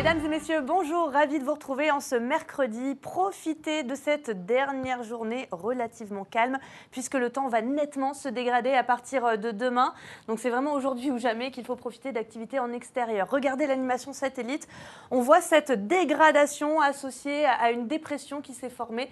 Mesdames et messieurs, bonjour, ravi de vous retrouver en ce mercredi. Profitez de cette dernière journée relativement calme puisque le temps va nettement se dégrader à partir de demain. Donc c'est vraiment aujourd'hui ou jamais qu'il faut profiter d'activités en extérieur. Regardez l'animation satellite, on voit cette dégradation associée à une dépression qui s'est formée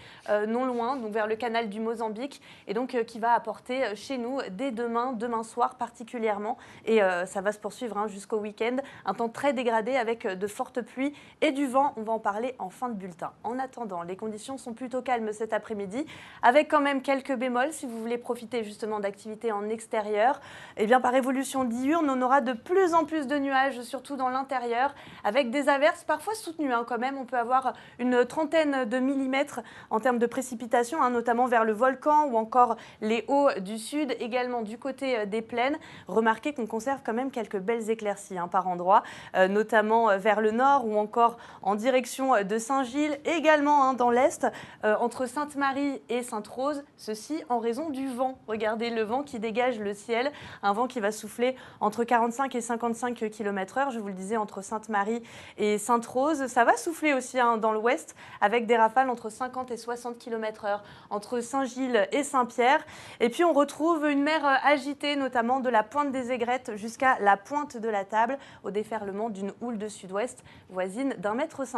non loin, donc vers le canal du Mozambique et donc qui va apporter chez nous dès demain soir particulièrement et ça va se poursuivre jusqu'au week-end. Un temps très dégradé avec de fortes pluie et du vent, on va en parler en fin de bulletin. En attendant, les conditions sont plutôt calmes cet après-midi, avec quand même quelques bémols si vous voulez profiter justement d'activités en extérieur. Et bien par évolution diurne, on aura de plus en plus de nuages, surtout dans l'intérieur, avec des averses parfois soutenues quand même. On peut avoir une trentaine de millimètres en termes de précipitations, notamment vers le volcan ou encore les hauts du sud, également du côté des plaines. Remarquez qu'on conserve quand même quelques belles éclaircies par endroits, notamment vers le nord ou encore en direction de Saint-Gilles, également dans l'est, entre Sainte-Marie et Sainte-Rose, ceci en raison du vent. Regardez le vent qui dégage le ciel, un vent qui va souffler entre 45 et 55 km/h, je vous le disais, entre Sainte-Marie et Sainte-Rose. Ça va souffler aussi dans l'ouest avec des rafales entre 50 et 60 km/h entre Saint-Gilles et Saint-Pierre. Et puis on retrouve une mer agitée, notamment de la pointe des Aigrettes jusqu'à la pointe de la Table, au déferlement d'une houle de sud-ouest voisine d'1,50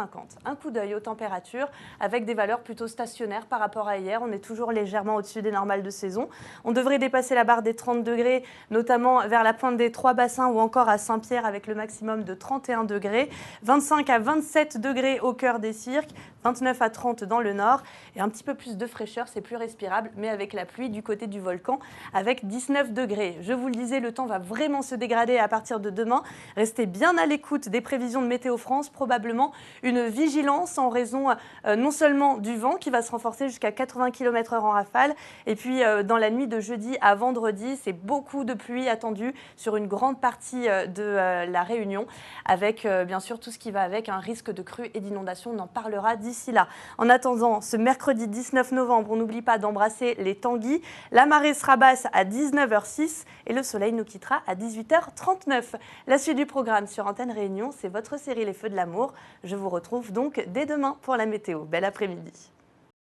m. Un coup d'œil aux températures avec des valeurs plutôt stationnaires par rapport à hier. On est toujours légèrement au-dessus des normales de saison. On devrait dépasser la barre des 30 degrés, notamment vers la pointe des Trois Bassins ou encore à Saint-Pierre avec le maximum de 31 degrés. 25 à 27 degrés au cœur des cirques, 29 à 30 dans le nord et un petit peu plus de fraîcheur, c'est plus respirable, mais avec la pluie du côté du volcan avec 19 degrés. Je vous le disais, le temps va vraiment se dégrader à partir de demain. Restez bien à l'écoute des prévisions de Météo France, probablement une vigilance en raison non seulement du vent qui va se renforcer jusqu'à 80 km/h en rafale, et puis dans la nuit de jeudi à vendredi, c'est beaucoup de pluie attendue sur une grande partie de la Réunion, avec bien sûr tout ce qui va avec, un risque de crue et d'inondation. On en parlera d'ici là. En attendant, ce mercredi 19 novembre, on n'oublie pas d'embrasser les tanguis. La marée sera basse à 19h06 et le soleil nous quittera à 18h39. La suite du programme sur Antenne Réunion, c'est votre série Les Feux de l'amour. Je vous retrouve donc dès demain pour la météo. Bel après-midi.